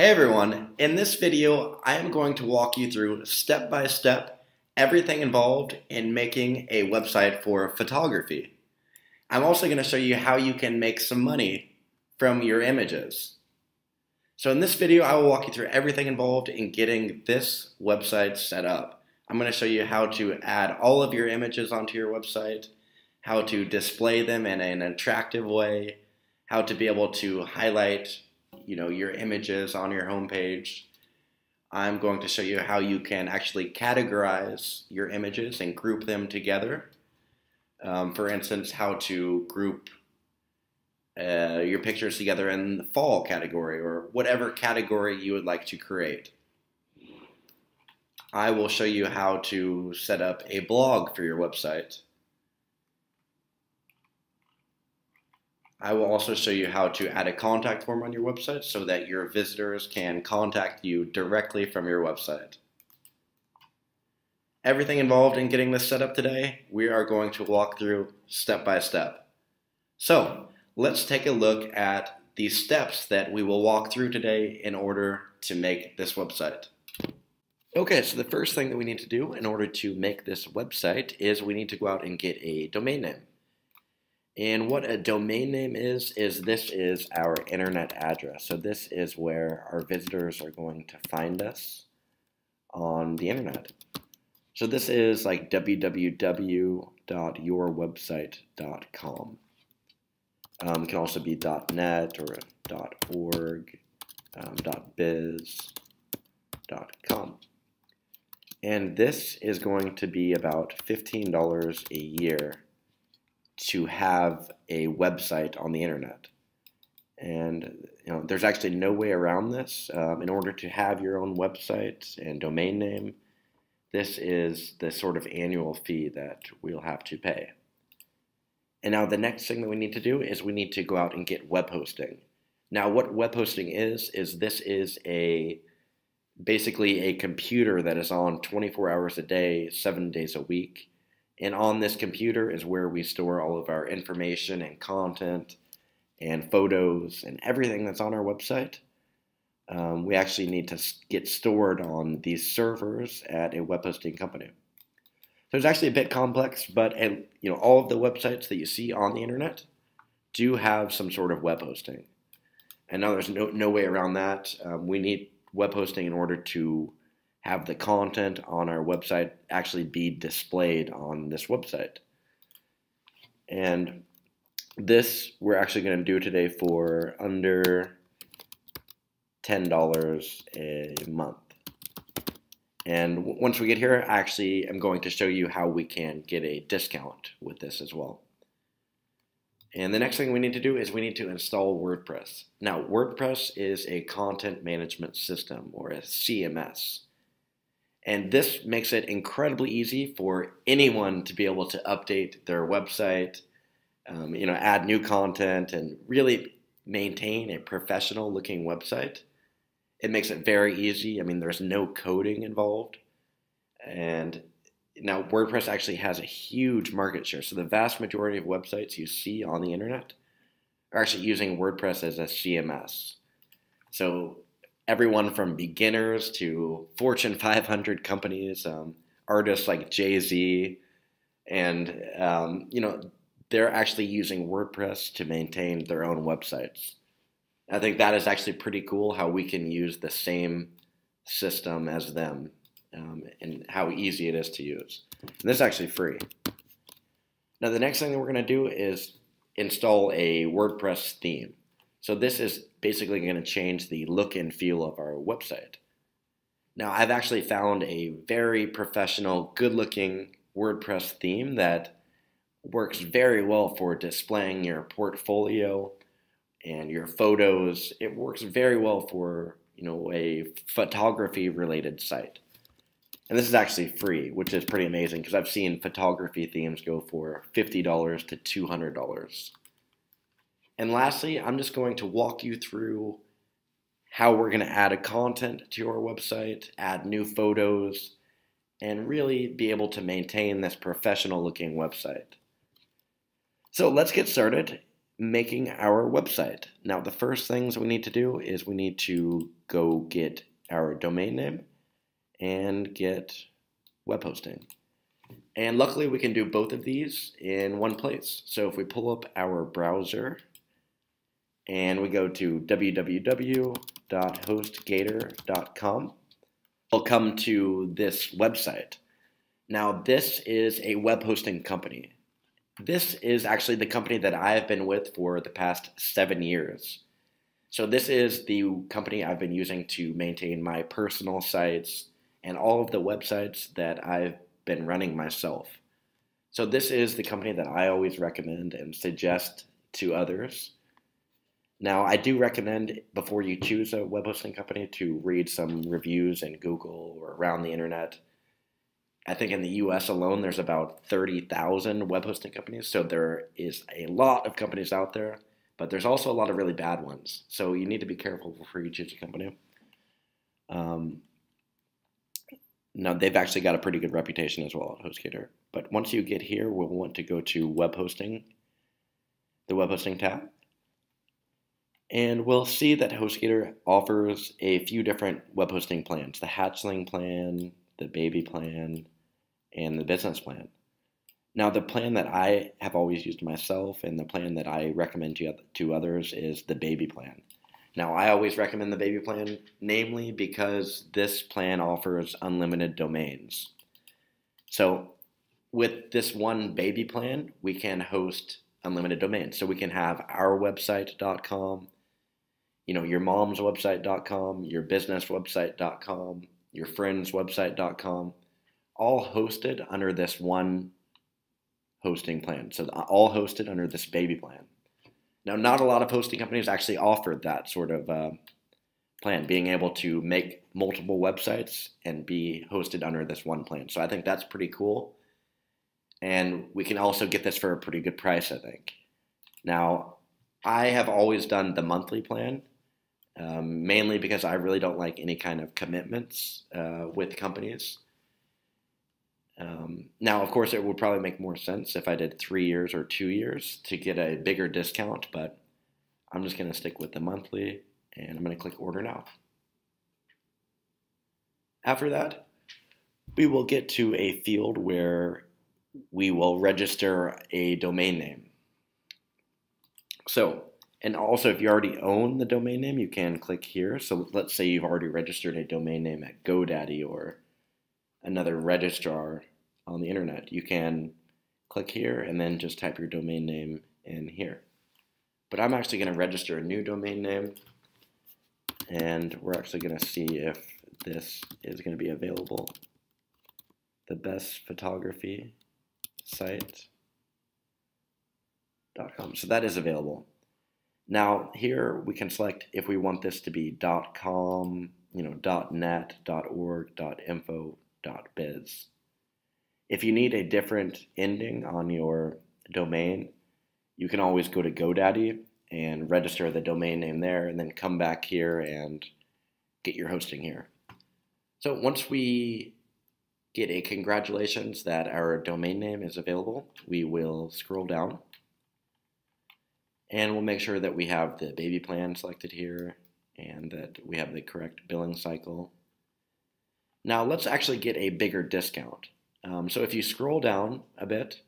Hey everyone, in this video I am going to walk you through step by step everything involved in making a website for photography. I'm also going to show you how you can make some money from your images. So in this video I will walk you through everything involved in getting this website set up. I'm going to show you how to add all of your images onto your website, how to display them in an attractive way, how to be able to highlight your images on your homepage. I'm going to show you how you can actually categorize your images and group them together. For instance, how to group your pictures together in the fall category or whatever category you would like to create. I will show you how to set up a blog for your website. I will also show you how to add a contact form on your website so that your visitors can contact you directly from your website. Everything involved in getting this set up today, we are going to walk through step by step. So let's take a look at the steps that we will walk through today in order to make this website. Okay, so the first thing that we need to do in order to make this website is we need to go out and get a domain name. And what a domain name is this is our internet address. So this is where our visitors are going to find us on the internet. So this is like www.yourwebsite.com. It can also be .net or .org, .biz, .com. And this is going to be about $15 a year to have a website on the internet. And there's actually no way around this. In order to have your own website and domain name, this is the sort of annual fee that we'll have to pay. And now the next thing that we need to do is we need to go out and get web hosting. Now what web hosting is this is basically a computer that is on 24 hours a day, 7 days a week. And on this computer is where we store all of our information and content and photos and everything that's on our website. We actually need to get stored on these servers at a web hosting company. So it's actually a bit complex, but all of the websites that you see on the internet do have some sort of web hosting. And now there's no way around that. We need web hosting in order to have the content on our website actually be displayed on this website. And this we're actually going to do today for under $10 a month. And once we get here, I actually am going to show you how we can get a discount with this as well. And the next thing we need to do is we need to install WordPress. Now, WordPress is a content management system, or a CMS. And this makes it incredibly easy for anyone to be able to update their website, add new content, and really maintain a professional looking website. It makes it very easy. There's no coding involved. And now WordPress actually has a huge market share. So the vast majority of websites you see on the internet are actually using WordPress as a CMS. So everyone from beginners to Fortune 500 companies, artists like Jay-Z, and they're actually using WordPress to maintain their own websites. I think that is actually pretty cool how we can use the same system as them, and how easy it is to use. And this is actually free. Now the next thing that we're going to do is install a WordPress theme. So this is basically going to change the look and feel of our website. Now I've actually found a very professional, good-looking WordPress theme that works very well for displaying your portfolio and your photos. It works very well for a photography-related site. And this is actually free, which is pretty amazing because I've seen photography themes go for $50 to $200. And lastly, I'm just going to walk you through how we're going to add a content to your website, add new photos, and really be able to maintain this professional looking website. So let's get started. making our website. Now, the first things we need to do is we need to go get our domain name and get web hosting. And luckily, we can do both of these in one place. So if we pull up our browser and we go to www.hostgator.com, we'll come to this website. Now, this is a web hosting company. This is actually the company that I've been with for the past 7 years. So this is the company I've been using to maintain my personal sites and all of the websites that I've been running myself. So this is the company that I always recommend and suggest to others. Now, I do recommend before you choose a web hosting company to read some reviews in Google or around the internet. I think in the US alone, there's about 30,000 web hosting companies. So there is a lot of companies out there, but there's also a lot of really bad ones. So you need to be careful before you choose a company. Now, they've actually got a pretty good reputation as well at HostGator. But once you get here, we'll want to go to web hosting, the web hosting tab. And we'll see that HostGator offers a few different web hosting plans, the hatchling plan, the baby plan, and the business plan. Now, the plan that I have always used myself and the plan that I recommend to others is the baby plan. Now, I always recommend the baby plan, namely because this plan offers unlimited domains. So with this one baby plan, we can host unlimited domains. So we can have ourwebsite.com, your mom's website.com, your business website.com, your friend's website.com, all hosted under this one hosting plan. So all hosted under this baby plan. Now, not a lot of hosting companies actually offer that sort of plan, being able to make multiple websites and be hosted under this one plan. So I think that's pretty cool. And we can also get this for a pretty good price, I think. Now, I have always done the monthly plan, mainly because I really don't like any kind of commitments with companies. Now, of course, it would probably make more sense if I did 3 years or 2 years to get a bigger discount, but I'm just going to stick with the monthly, and I'm going to click Order Now. After that, we will get to a field where we will register a domain name. So, and also if you already own the domain name, you can click here. So let's say you've already registered a domain name at GoDaddy or another registrar on the internet. You can click here and then just type your domain name in here. But I'm actually going to register a new domain name, and we're actually going to see if this is going to be available. The best photography site.com. So that is available. Now here we can select if we want this to be .com, .net, .org, .info, .biz. If you need a different ending on your domain, you can always go to GoDaddy and register the domain name there and then come back here and get your hosting here. So once we get a congratulations that our domain name is available, we will scroll down and we'll make sure that we have the baby plan selected here and that we have the correct billing cycle. Now let's actually get a bigger discount. So if you scroll down a bit,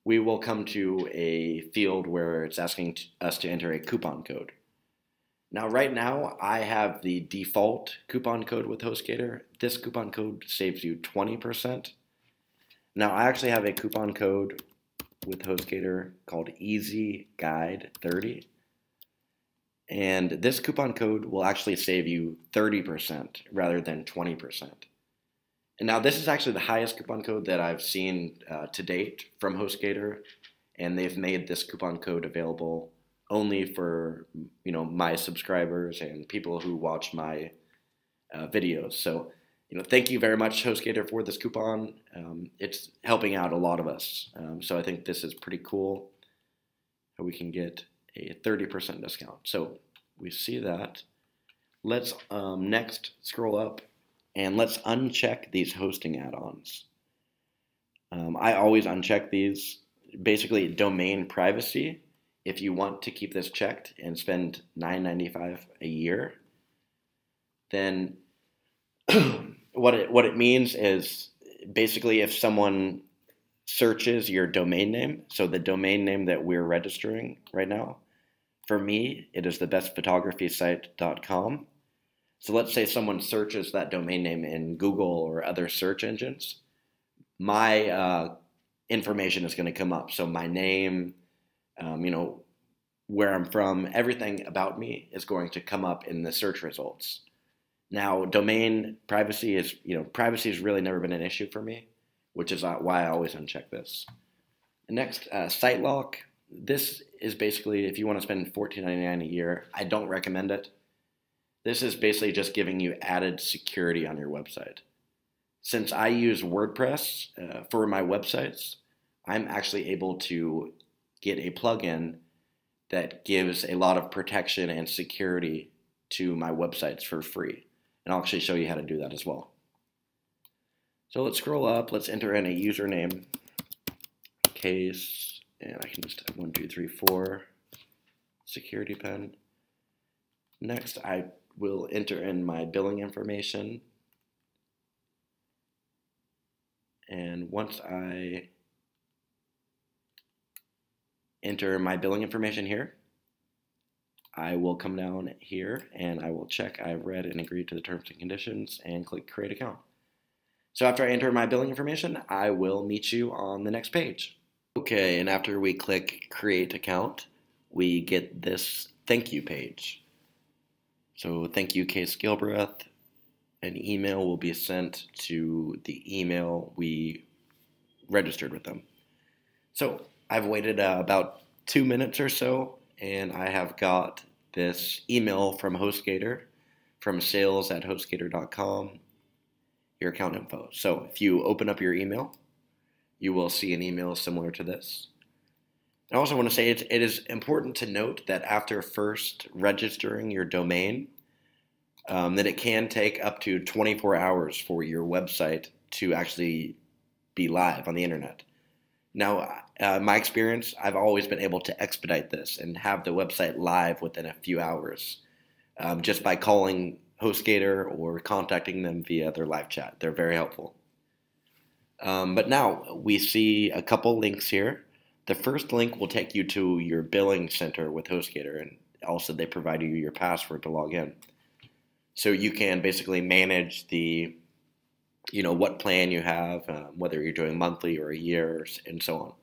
we will come to a field where it's asking us to enter a coupon code. Now right now I have the default coupon code with HostGator. This coupon code saves you 20%. Now I actually have a coupon code with HostGator called EasyGuide30. And this coupon code will actually save you 30% rather than 20%. And now this is actually the highest coupon code that I've seen to date from HostGator, and they've made this coupon code available only for my subscribers and people who watch my videos. So thank you very much, HostGator, for this coupon. It's helping out a lot of us. So I think this is pretty cool. We can get a 30% discount. So we see that. Let's next scroll up and let's uncheck these hosting add-ons. I always uncheck these. Basically, domain privacy if you want to keep this checked and spend $9.95 a year, then what it means is basically if someone searches your domain name, so the domain name that we're registering right now, for me, it is thebestphotographysite.com. So let's say someone searches that domain name in Google or other search engines, my information is going to come up. So my name, where I'm from, everything about me is going to come up in the search results. Now, domain privacy is, privacy has really never been an issue for me, which is why I always uncheck this. Next, site lock. This is basically if you want to spend $14.99 a year. I don't recommend it. This is basically just giving you added security on your website. Since I use WordPress for my websites, I'm actually able to get a plugin that gives a lot of protection and security to my websites for free. And I'll actually show you how to do that as well. So let's scroll up. Let's enter in a username, case, and I can just type 1, 2, 3, 4, security pen. Next, I will enter in my billing information. And once I enter my billing information here, I will come down here and I will check I've read and agreed to the terms and conditions and click create account. So after I enter my billing information, I will meet you on the next page. Okay, and after we click create account, we get this thank you page. So thank you, Case Gilbreth. An email will be sent to the email we registered with them. So I've waited about 2 minutes or so, and I have got this email from HostGator, from sales@hostgator.com, your account info. So if you open up your email, you will see an email similar to this. I also want to say it is important to note that after first registering your domain, that it can take up to 24 hours for your website to actually be live on the internet. Now, my experience, I've always been able to expedite this and have the website live within a few hours just by calling HostGator or contacting them via their live chat. They're very helpful. But now we see a couple links here. The first link will take you to your billing center with HostGator, and also they provide you your password to log in. So you can basically manage the, what plan you have, whether you're doing monthly or a year, and so on.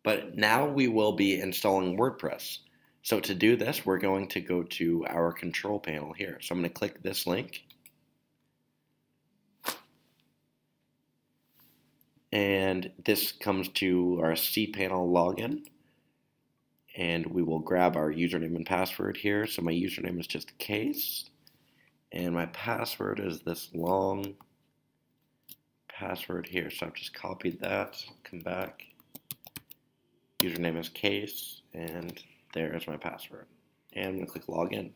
But now we will be installing WordPress. So to do this, we're going to go to our control panel here. So I'm going to click this link. And this comes to our cPanel login. And we will grab our username and password here. So my username is just Case. And my password is this long password here. So I've just copied that, come back. Username is Case, and there's my password. And I'm going to click login.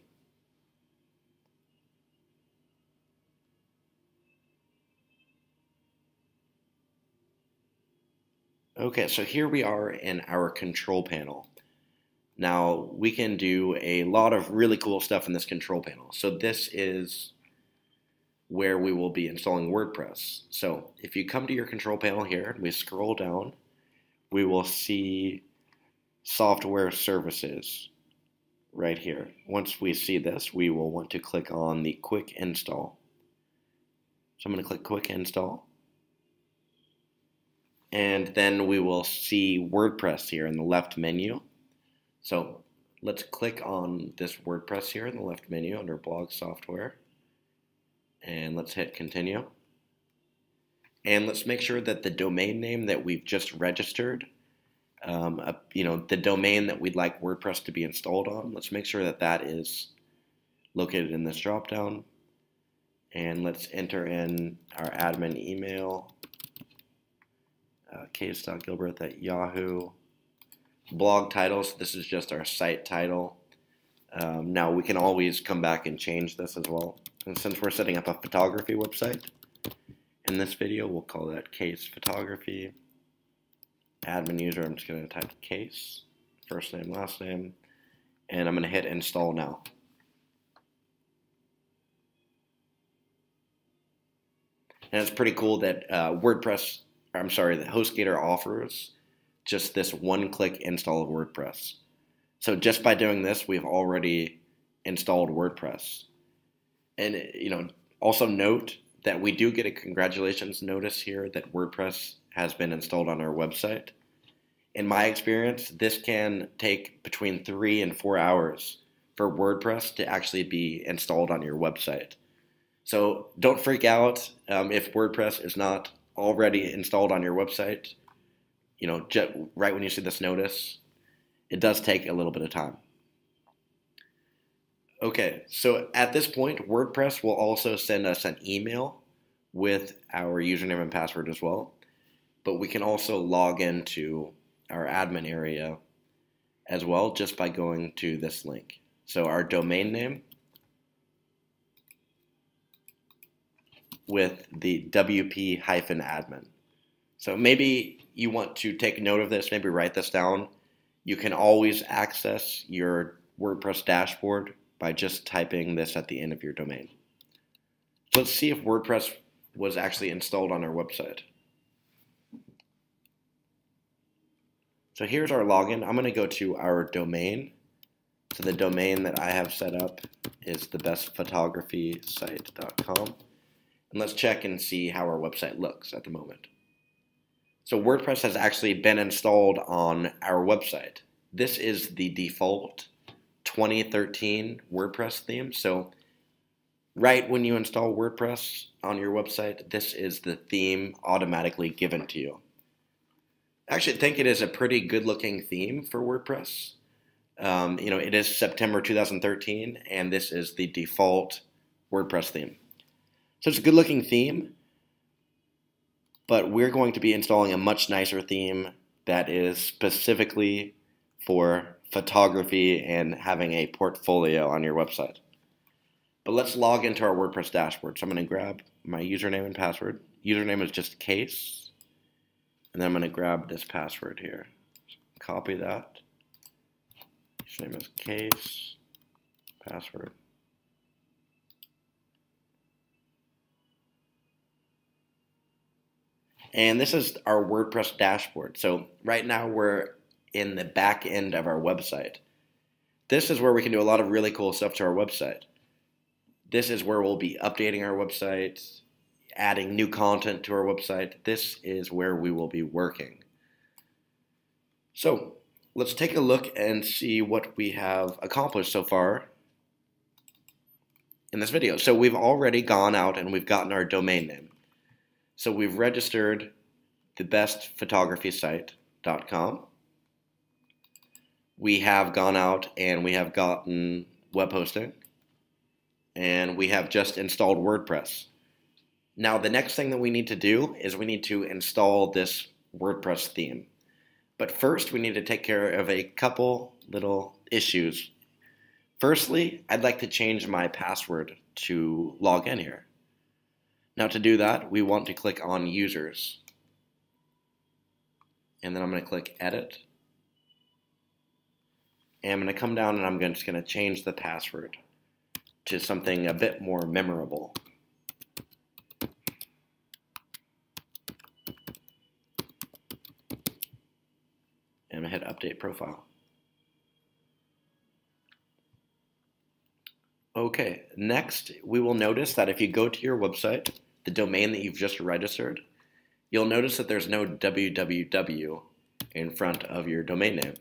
Okay, so here we are in our control panel. Now, we can do a lot of really cool stuff in this control panel. So this is where we will be installing WordPress. So if you come to your control panel here, and we scroll down, we will see software services right here. Once we see this, we will want to click on the quick install. So I'm going to click quick install. And then we will see WordPress here in the left menu. So let's click on this WordPress here in the left menu under blog software. And let's hit continue. And let's make sure that the domain name that we've just registered, the domain that we'd like WordPress to be installed on, let's make sure that that is located in this dropdown. And let's enter in our admin email, case.gilbreth@yahoo. Blog titles, this is just our site title. Now we can always come back and change this as well. And since we're setting up a photography website, in this video we'll call that Case Photography. Admin user, I'm just going to type Case first name, last name, and I'm going to hit install now. And it's pretty cool that that HostGator offers just this one-click install of WordPress. So just by doing this, we've already installed WordPress. And also note that we do get a congratulations notice here that WordPress has been installed on our website. In my experience, this can take between 3 and 4 hours for WordPress to actually be installed on your website. So don't freak out if WordPress is not already installed on your website. Just right when you see this notice, it does take a little bit of time. Okay, so at this point, WordPress will also send us an email with our username and password as well. But we can also log into our admin area as well just by going to this link. So our domain name with the WP-admin. So maybe you want to take note of this, maybe write this down. You can always access your WordPress dashboard by just typing this at the end of your domain. So let's see if WordPress was actually installed on our website. So here's our login. I'm going to go to our domain. So the domain that I have set up is thebestphotographysite.com. And let's check and see how our website looks at the moment. So WordPress has actually been installed on our website. This is the default 2013 WordPress theme. So right when you install WordPress on your website, this is the theme automatically given to you. I actually think it is a pretty good looking theme for WordPress. It is September 2013, and this is the default WordPress theme. So it's a good looking theme, but we're going to be installing a much nicer theme that is specifically for photography and having a portfolio on your website. But let's log into our WordPress dashboard. So I'm going to grab my username and password. Username is just case. And then I'm going to grab this password here. Copy that. Username is case. Password. And this is our WordPress dashboard. So right now we're in the back end of our website. This is where we can do a lot of really cool stuff to our website. This is where we'll be updating our website, adding new content to our website. This is where we will be working. So let's take a look and see what we have accomplished so far in this video. So we've already gone out and we've gotten our domain name. So we've registered thebestphotographysite.com. We have gone out and we have gotten web hosting, and we have just installed WordPress. Now the next thing that we need to do is we need to install this WordPress theme. But first we need to take care of a couple little issues. Firstly, I'd like to change my password to log in here. Now to do that, we want to click on Users. And then I'm going to click Edit. And I'm going to come down and I'm just going to change the password to something a bit more memorable. And I'm going to hit Update Profile. Okay, next we will notice that if you go to your website, the domain that you've just registered, you'll notice that there's no www in front of your domain name.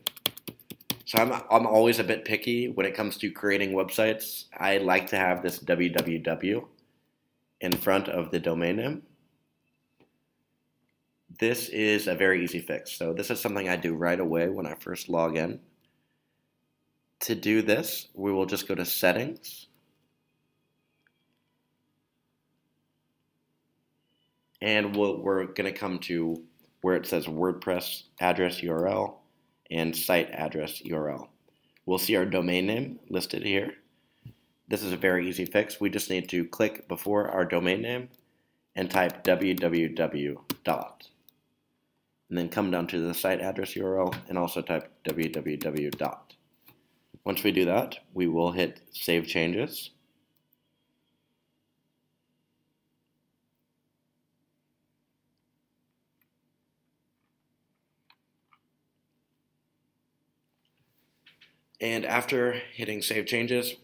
So I'm always a bit picky when it comes to creating websites. I like to have this www in front of the domain name. This is a very easy fix. So this is something I do right away when I first log in. To do this, we will just go to Settings. And we're going to come to where it says WordPress address URL and site address URL. We'll see our domain name listed here. This is a very easy fix. We just need to click before our domain name and type www. and then come down to the site address URL and also type www. Once we do that, we will hit Save Changes. And after hitting Save Changes,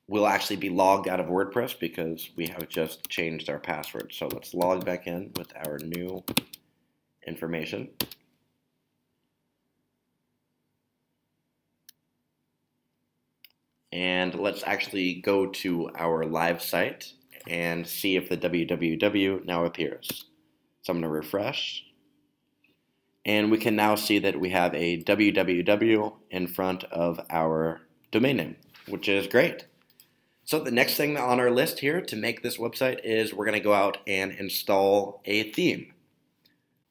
we'll actually be logged out of WordPress because we have just changed our password. So let's log back in with our new information. And let's actually go to our live site and see if the www now appears. So I'm going to refresh. And we can now see that we have a www in front of our domain name, which is great. So the next thing on our list here to make this website is we're going to go out and install a theme.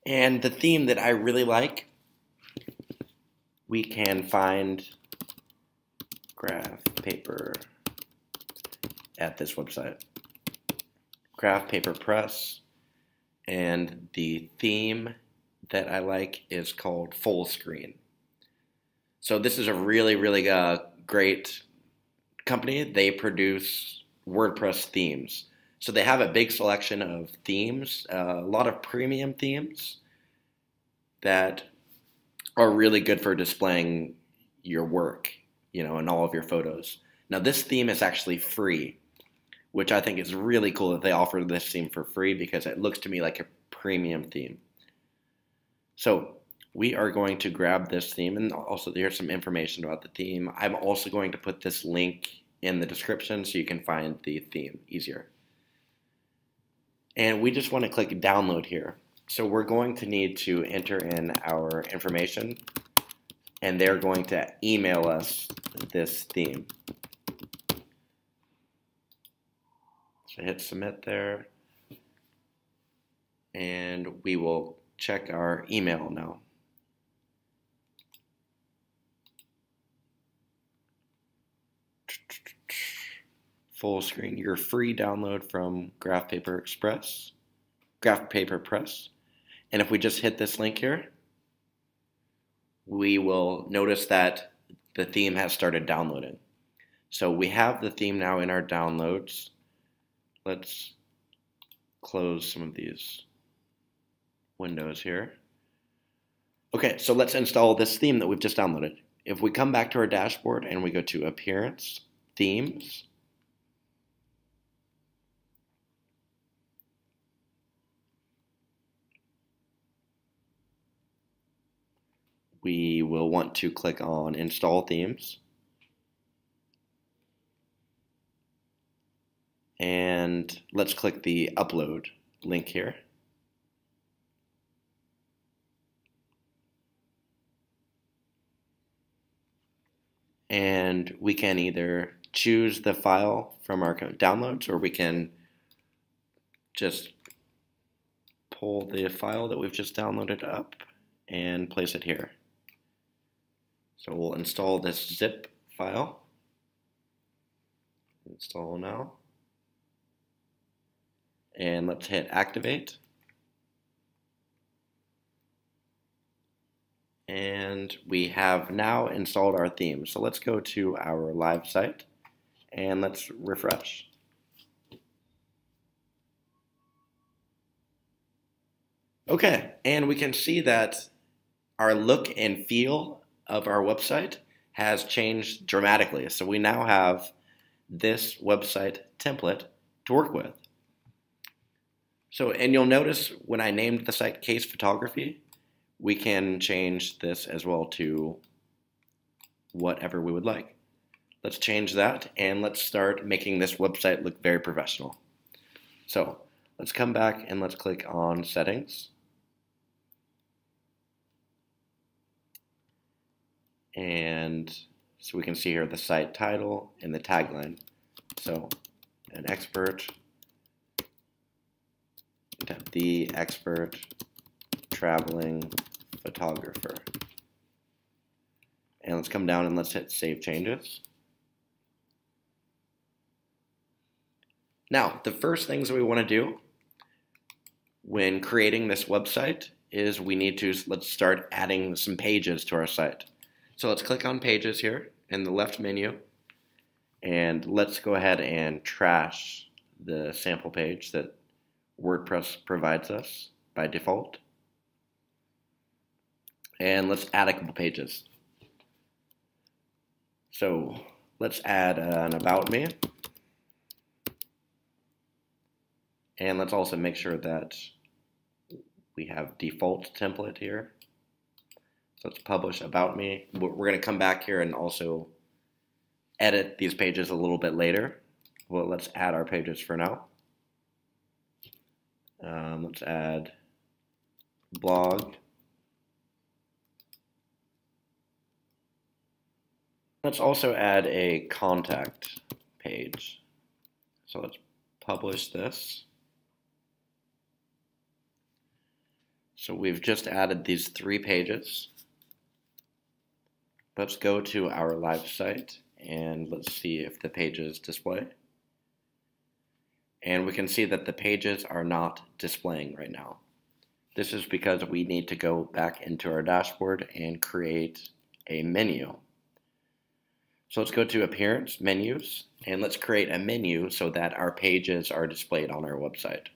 And the theme that I really like, we can find graph paper at this website. Graph Paper Press, and the theme that I like is called Full Screen. So this is a really great company. They produce WordPress themes. So they have a big selection of themes, a lot of premium themes that are really good for displaying your work, and all of your photos. Now this theme is actually free, which I think is really cool that they offer this theme for free because it looks to me like a premium theme. So we are going to grab this theme, and also there's some information about the theme. I'm also going to put this link in the description so you can find the theme easier. And we just want to click download here. So we're going to need to enter in our information, and they're going to email us this theme. So hit submit there, and we will check our email now. Full screen, your free download from Graph Paper Press. And if we just hit this link here, we will notice that the theme has started downloading. So we have the theme now in our downloads. Let's close some of these windows here. Okay, so let's install this theme that we've just downloaded. If we come back to our dashboard and we go to Appearance, Themes, we will want to click on Install Themes. And let's click the Upload link here. And we can either choose the file from our downloads, or we can just pull the file that we've just downloaded up and place it here. So we'll install this zip file. Install now. And let's hit activate. And we have now installed our theme. So let's go to our live site and let's refresh. Okay, and we can see that our look and feel of our website has changed dramatically. So we now have this website template to work with. So, and you'll notice when I named the site Case Photography, we can change this as well to whatever we would like. Let's change that and let's start making this website look very professional. So let's come back and let's click on Settings. And so we can see here the site title and the tagline. So an expert, the expert traveling photographer. And let's come down and let's hit Save Changes. Now, the first things that we want to do when creating this website is we need to, let's start adding some pages to our site. So let's click on pages here in the left menu, and let's go ahead and trash the sample page that WordPress provides us by default. And let's add a couple pages. So let's add an about me. And let's also make sure that we have default template here. So let's publish about me. We're going to come back here and also edit these pages a little bit later. Well, let's add our pages for now. Let's add blog. Let's also add a contact page. So let's publish this. So we've just added these 3 pages. Let's go to our live site and let's see if the pages display. And we can see that the pages are not displaying right now. This is because we need to go back into our dashboard and create a menu. So let's go to Appearance, Menus, and let's create a menu so that our pages are displayed on our website.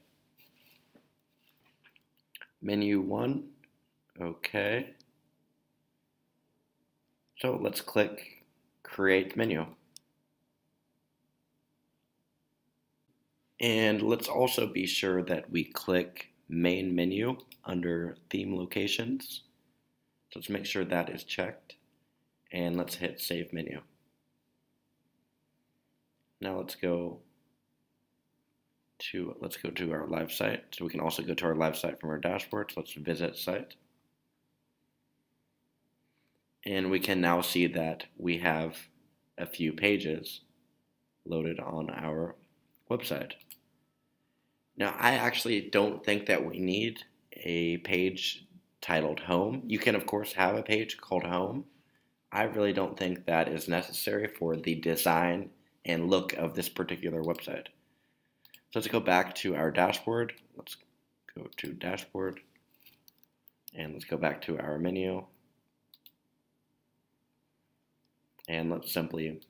Menu 1, okay. So let's click Create Menu. And let's also be sure that we click Main Menu under Theme Locations. So let's make sure that is checked. And let's hit Save Menu. Now let's go to our live site. So we can also go to our live site from our dashboard. So let's visit site. And we can now see that we have a few pages loaded on our website. Now, I actually don't think that we need a page titled Home. You can, of course, have a page called Home. I really don't think that is necessary for the design and look of this particular website. So let's go back to our dashboard. Let's go to Dashboard, and let's go back to our menu. And let's simply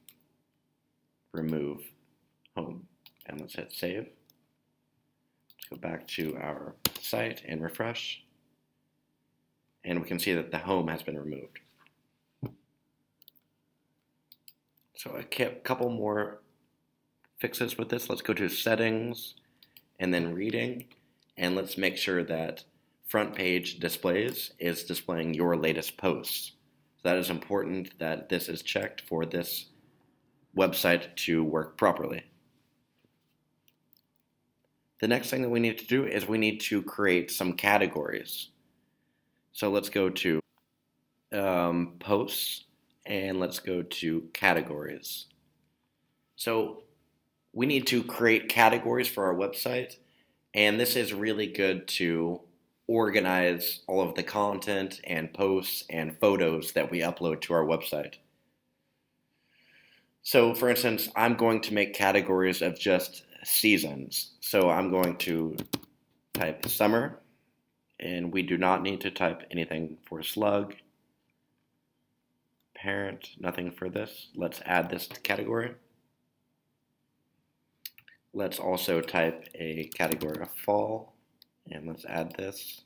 remove Home, and let's hit Save. Let's go back to our site and refresh, and we can see that the Home has been removed. So a couple more fixes with this. Let's go to Settings and then Reading, and let's make sure that Front Page Displays is displaying your latest posts. So that is important that this is checked for this website to work properly. The next thing that we need to do is we need to create some categories. So let's go to Posts, and let's go to Categories. So we need to create categories for our website, and this is really good to organize all of the content and posts and photos that we upload to our website. So for instance, I'm going to make categories of just seasons. So I'm going to type summer, and we do not need to type anything for slug, parent, nothing for this. Let's add this category. Let's also type a category of fall, and let's add this.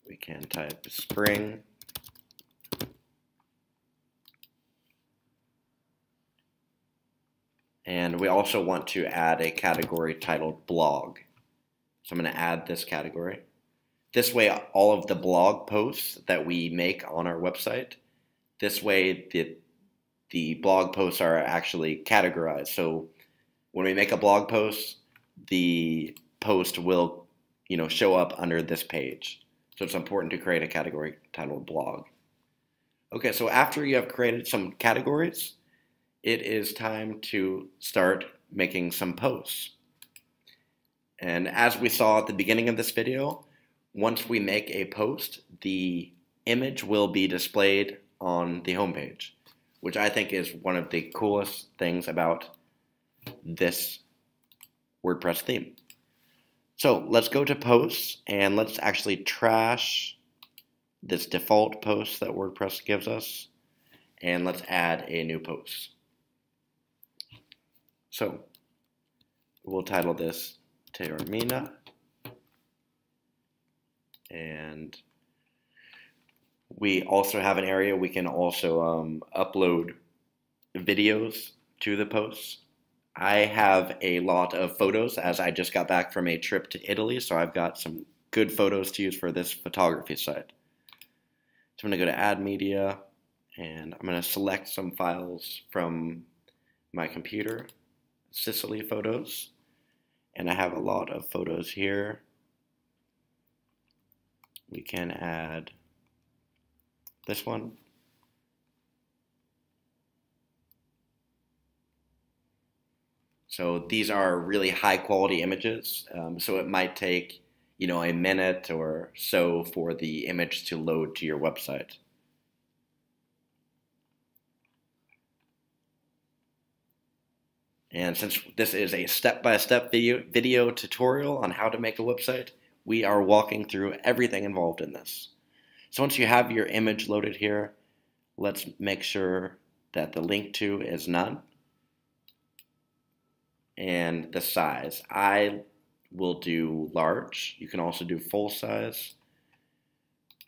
We can type spring. And we also want to add a category titled blog. So I'm going to add this category. This way, all of the blog posts that we make on our website, this way the blog posts are actually categorized. So when we make a blog post, the post will, show up under this page. So it's important to create a category titled blog. Okay, so after you have created some categories, it is time to start making some posts. And as we saw at the beginning of this video, once we make a post, the image will be displayed on the homepage, which I think is one of the coolest things about this WordPress theme. So let's go to posts and let's actually trash this default post that WordPress gives us, and let's add a new post. So we'll title this Termina, and we also have an area we can also upload videos to the posts. I have a lot of photos as I just got back from a trip to Italy, so I've got some good photos to use for this photography site. So I'm going to go to Add Media, and I'm going to select some files from my computer, Sicily photos, and I have a lot of photos here. We can add this one. So these are really high quality images, so it might take a minute or so for the image to load to your website. And since this is a step-by-step video tutorial on how to make a website, we are walking through everything involved in this. So once you have your image loaded here, let's make sure that the link to is none. And the size, I will do large. You can also do full size,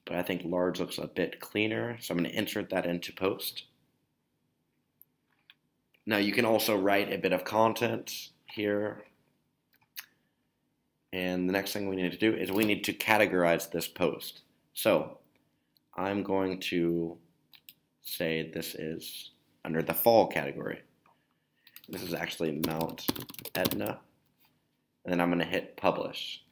but I think large looks a bit cleaner, so I'm going to insert that into post. Now you can also write a bit of content here, and the next thing we need to do is we need to categorize this post. So I'm going to say this is under the fall category. This is actually Mount Etna, and then I'm going to hit publish.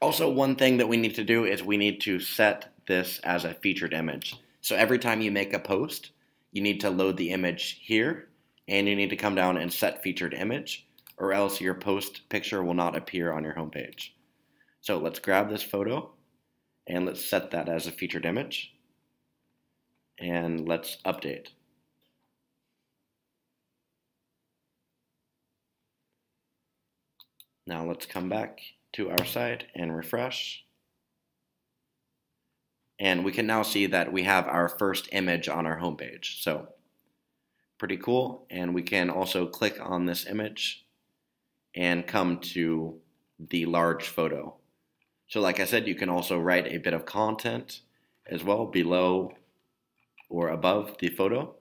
Also, one thing that we need to do is we need to set this as a featured image. So every time you make a post, you need to load the image here, and you need to come down and set featured image, or else your post picture will not appear on your homepage. So let's grab this photo, and let's set that as a featured image, and let's update. Now let's come back to our site and refresh. And we can now see that we have our first image on our homepage. So pretty cool. And we can also click on this image and come to the large photo. So like I said, you can also write a bit of content as well below or above the photo.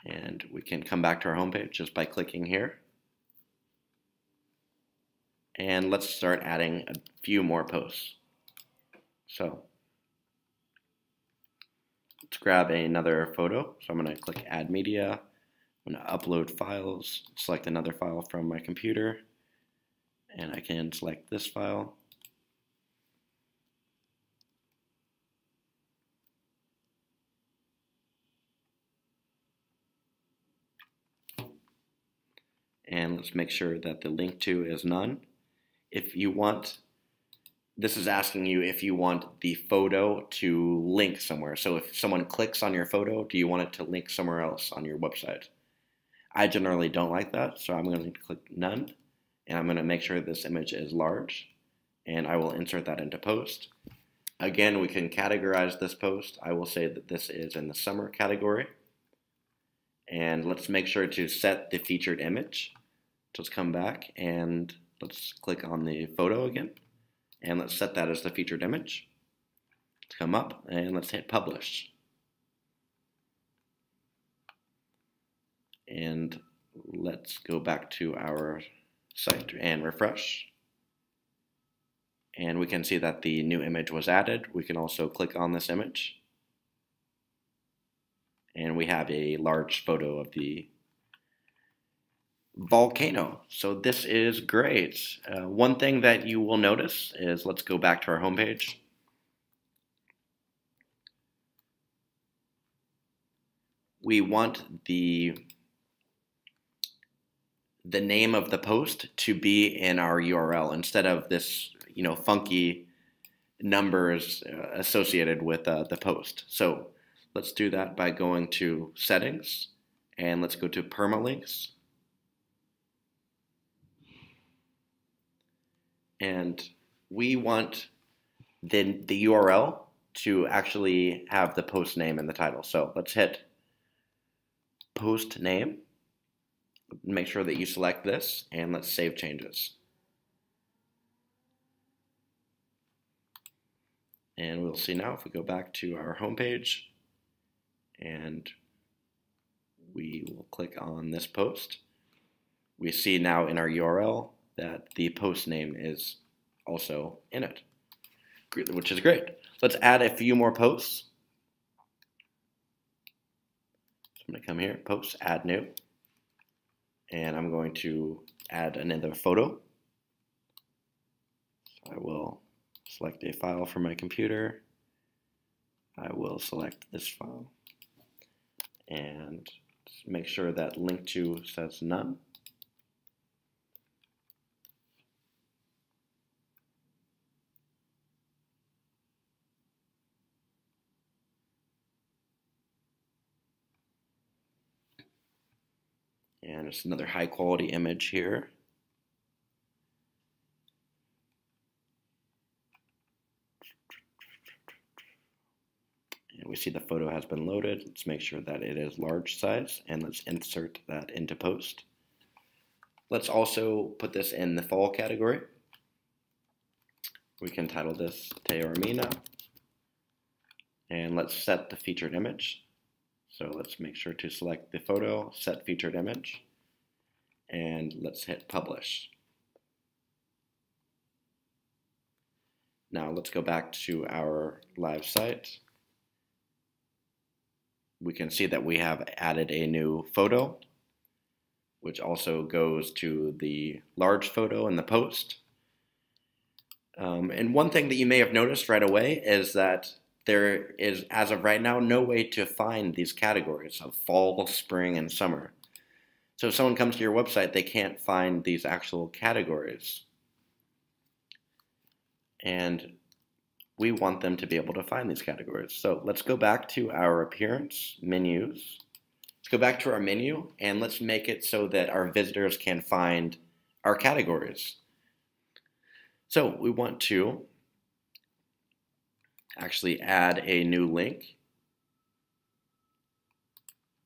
And we can come back to our homepage just by clicking here. And let's start adding a few more posts. So let's grab another photo. So I'm going to click Add Media. I'm going to upload files, select another file from my computer, and I can select this file. And let's make sure that the link to is none. If you want, this is asking you if you want the photo to link somewhere. So if someone clicks on your photo, do you want it to link somewhere else on your website? I generally don't like that, so I'm going to click none, and I'm going to make sure this image is large, and I will insert that into post. Again, we can categorize this post. I will say that this is in the summer category, and let's make sure to set the featured image. So let's come back and let's click on the photo again, and let's set that as the featured image. Let's come up and let's hit publish. And let's go back to our site and refresh. And we can see that the new image was added. We can also click on this image, and we have a large photo of the volcano. So this is great. One thing that you will notice is, let's go back to our homepage. We want the name of the post to be in our URL instead of this, funky numbers associated with the post. So let's do that by going to settings And let's go to permalinks. And we want the URL to actually have the post name in the title. So let's hit post name. Make sure that you select this, and let's save changes. And we'll see now if we go back to our home page and we will click on this post. We see now in our URL that the post name is also in it, which is great. Let's add a few more posts. So I'm going to come here, post, add new, and I'm going to add another photo. So I will select a file from my computer. I will select this file and make sure that link to says none. And it's another high quality image here. And we see the photo has been loaded. Let's make sure that it is large size, and let's insert that into post. Let's also put this in the fall category. We can title this Te Ormina, and let's set the featured image. So let's make sure to select the photo, set featured image, and let's hit publish. Now let's go back to our live site. We can see that we have added a new photo, which also goes to the large photo in the post. And one thing that you may have noticed right away is that there is, as of right now, no way to find these categories of fall, spring, and summer. So if someone comes to your website, they can't find these actual categories. And we want them to be able to find these categories. So let's go back to our appearance menus. Let's go back to our menu, and let's make it so that our visitors can find our categories. So we want to actually add a new link.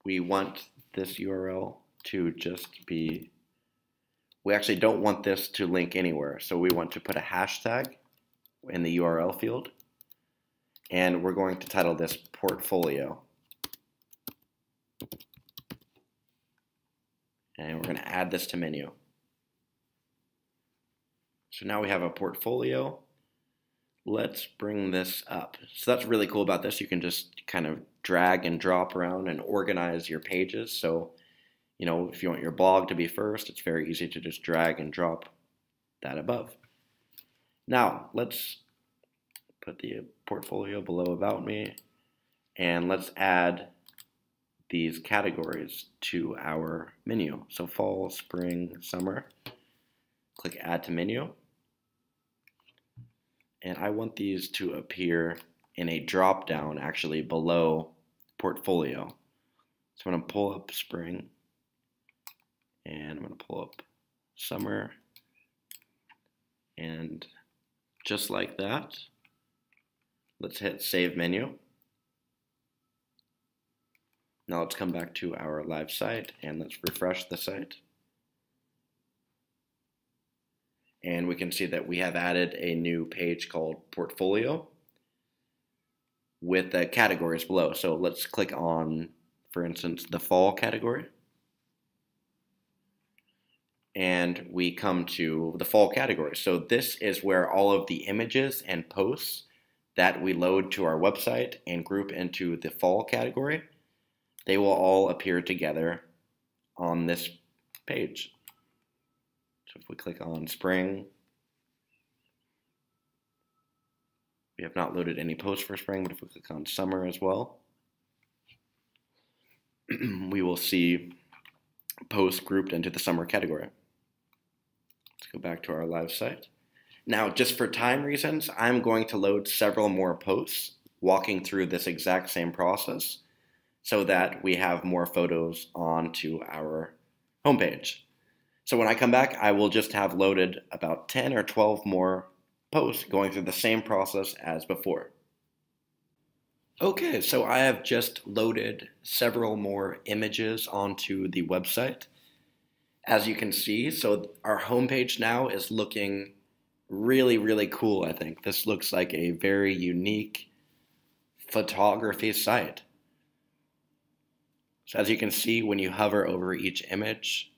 We want this URL to just be, we actually don't want this to link anywhere. So we want to put a hashtag in the URL field, and we're going to title this portfolio. And we're going to add this to menu. So now we have a portfolio. Let's bring this up. So that's really cool about this. You can just kind of drag and drop around and organize your pages. So, you know, if you want your blog to be first, it's very easy to just drag and drop that above. Now, let's put the portfolio below About Me, and let's add these categories to our menu. So fall, spring, summer. Click Add to Menu. And I want these to appear in a drop down actually below portfolio. So I'm going to pull up spring, and I'm going to pull up summer, and just like that, let's hit Save Menu. Now let's come back to our live site and let's refresh the site. And we can see that we have added a new page called Portfolio with the categories below. So let's click on, for instance, the fall category. And we come to the fall category. So this is where all of the images and posts that we load to our website and group into the fall category, they will all appear together on this page. So if we click on spring, we have not loaded any posts for spring, but if we click on summer as well, we will see posts grouped into the summer category. Let's go back to our live site. Now, just for time reasons, I'm going to load several more posts walking through this exact same process. so that we have more photos onto our homepage. So when I come back, I will just have loaded about 10 or 12 more posts going through the same process as before. Okay, so I have just loaded several more images onto the website. As you can see, so our homepage now is looking really, really cool, I think. This looks like a very unique photography site. So as you can see, when you hover over each image,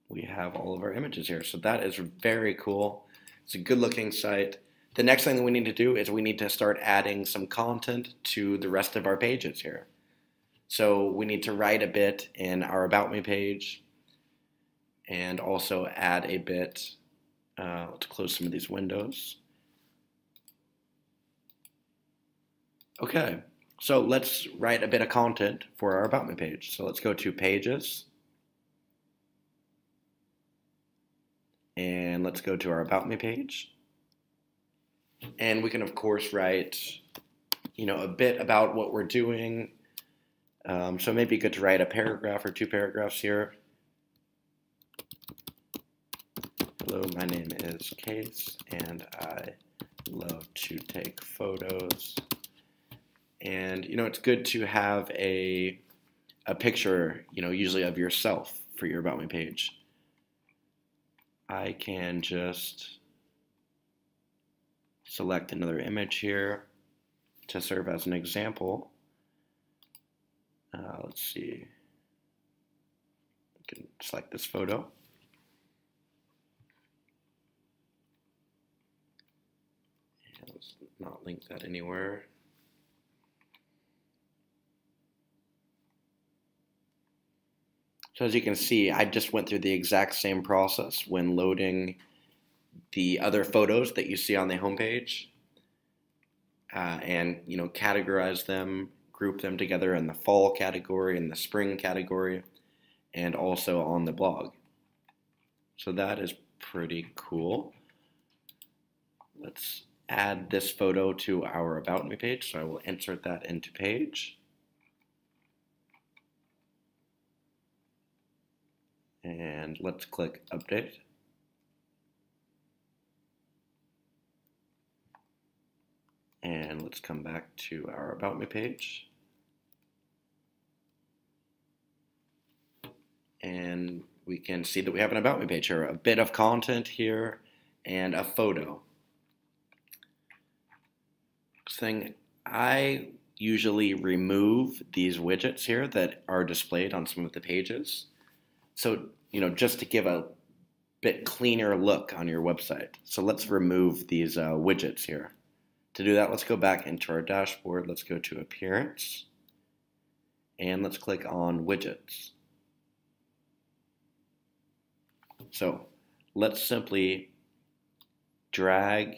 we have all of our images here. So that is very cool. It's a good looking site. The next thing that we need to do is we need to start adding some content to the rest of our pages here. So we need to write a bit in our About Me page and also add a bit, let's close some of these windows. Okay, so let's write a bit of content for our About Me page. So let's go to Pages. And let's go to our About Me page. And we can, of course, write, a bit about what we're doing. So it may be good to write a paragraph or 2 paragraphs here. Hello, my name is Case, and I love to take photos. And, it's good to have a picture, usually of yourself for your About Me page. I can just select another image here to serve as an example. Let's see. I can select this photo. And let's not link that anywhere. So as you can see, I just went through the exact same process when loading the other photos that you see on the homepage, and categorize them, group them together in the fall category and the spring category, and also on the blog. So that is pretty cool. Let's add this photo to our About Me page. So I will insert that into page. And let's click Update. And let's come back to our About Me page. And we can see that we have an About Me page here, a bit of content here, and a photo. Next thing, I usually remove these widgets here that are displayed on some of the pages. So, just to give a bit cleaner look on your website. So let's remove these widgets here. To do that, let's go back into our dashboard. Let's go to Appearance. And let's click on Widgets. So let's simply drag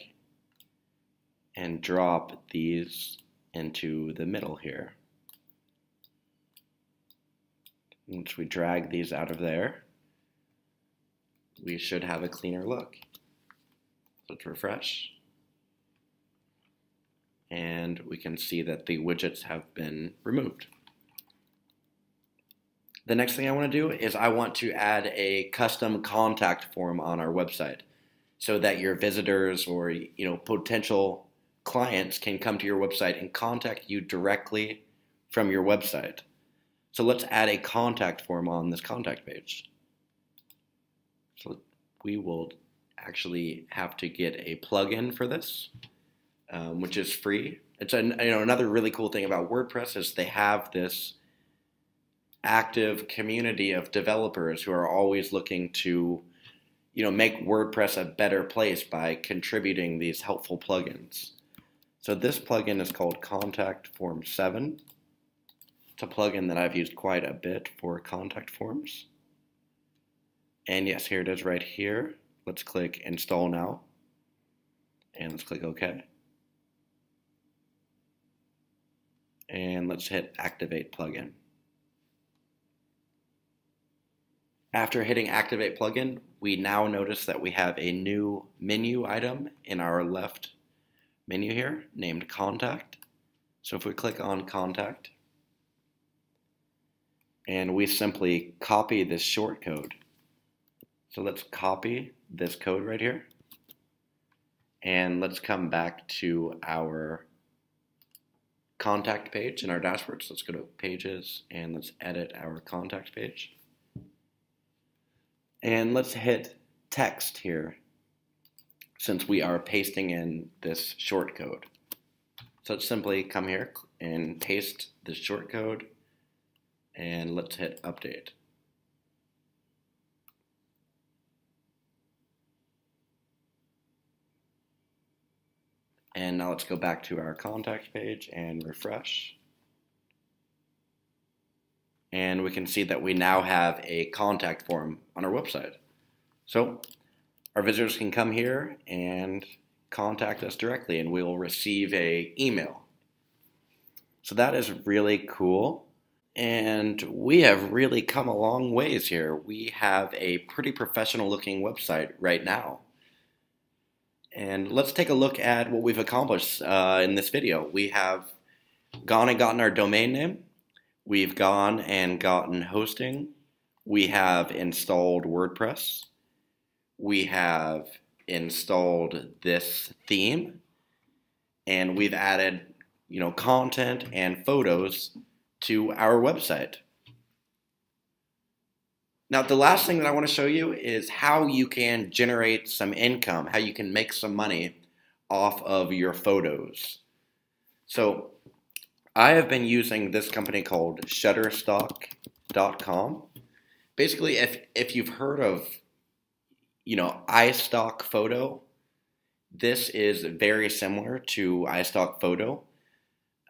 and drop these into the middle here. Once we drag these out of there, we should have a cleaner look. Let's refresh. And we can see that the widgets have been removed. The next thing I want to do is I want to add a custom contact form on our website so that your visitors or potential clients can come to your website and contact you directly from your website. So let's add a contact form on this contact page. So we will actually have to get a plugin for this, which is free. It's another really cool thing about WordPress is they have this active community of developers who are always looking to make WordPress a better place by contributing these helpful plugins. So this plugin is called Contact Form 7. It's a plugin that I've used quite a bit for contact forms. And yes, here it is right here. Let's click Install Now. And let's click OK. And let's hit Activate Plugin. After hitting Activate Plugin, we now notice that we have a new menu item in our left menu here named Contact. So if we click on Contact, and we simply copy this short code. So let's copy this code right here, and let's come back to our contact page in our dashboard. So let's go to Pages, and let's edit our contact page. And let's hit Text here, since we are pasting in this short code. So let's simply come here and paste this short code, and let's hit Update. And now let's go back to our contact page and refresh. And we can see that we now have a contact form on our website. So our visitors can come here and contact us directly, and we'll receive an email. So that is really cool. And we have really come a long ways here. We have a pretty professional looking website right now. And let's take a look at what we've accomplished in this video. We have gone and gotten our domain name. We've gone and gotten hosting. We have installed WordPress. We have installed this theme. And we've added, content and photos to our website. Now, the last thing that I want to show you is how you can generate some income, how you can make some money off of your photos. So I have been using this company called Shutterstock.com. Basically, if you've heard of, iStock Photo, this is very similar to iStock Photo,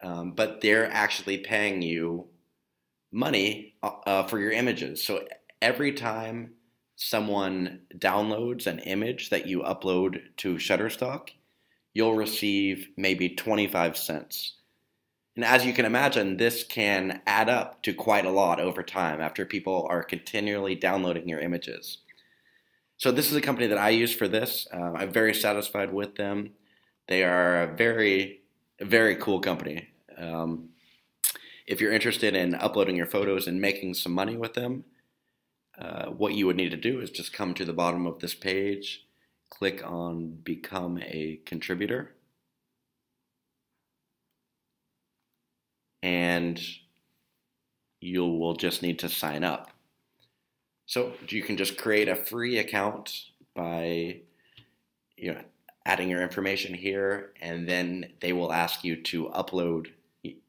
but they're actually paying you money for your images. So every time someone downloads an image that you upload to Shutterstock, you'll receive maybe 25 cents. And as you can imagine, this can add up to quite a lot over time after people are continually downloading your images. So this is a company that I use for this. I'm very satisfied with them. They are a very cool company. If you're interested in uploading your photos and making some money with them, what you would need to do is just come to the bottom of this page, click on Become a Contributor, and you will just need to sign up. So you can just create a free account by adding your information here, and then they will ask you to upload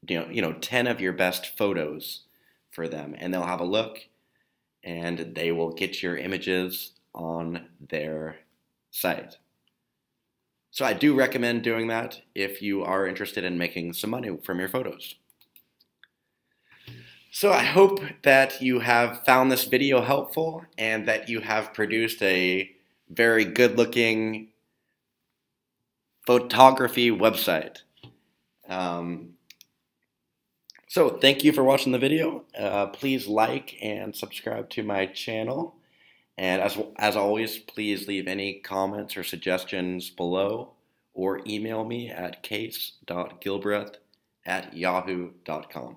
10 of your best photos for them, and they'll have a look, and they will get your images on their site. So I do recommend doing that if you are interested in making some money from your photos. So I hope that you have found this video helpful and that you have produced a very good looking photography website. So thank you for watching the video. Please like and subscribe to my channel. And as always, please leave any comments or suggestions below, or email me at case.gilbreth@yahoo.com.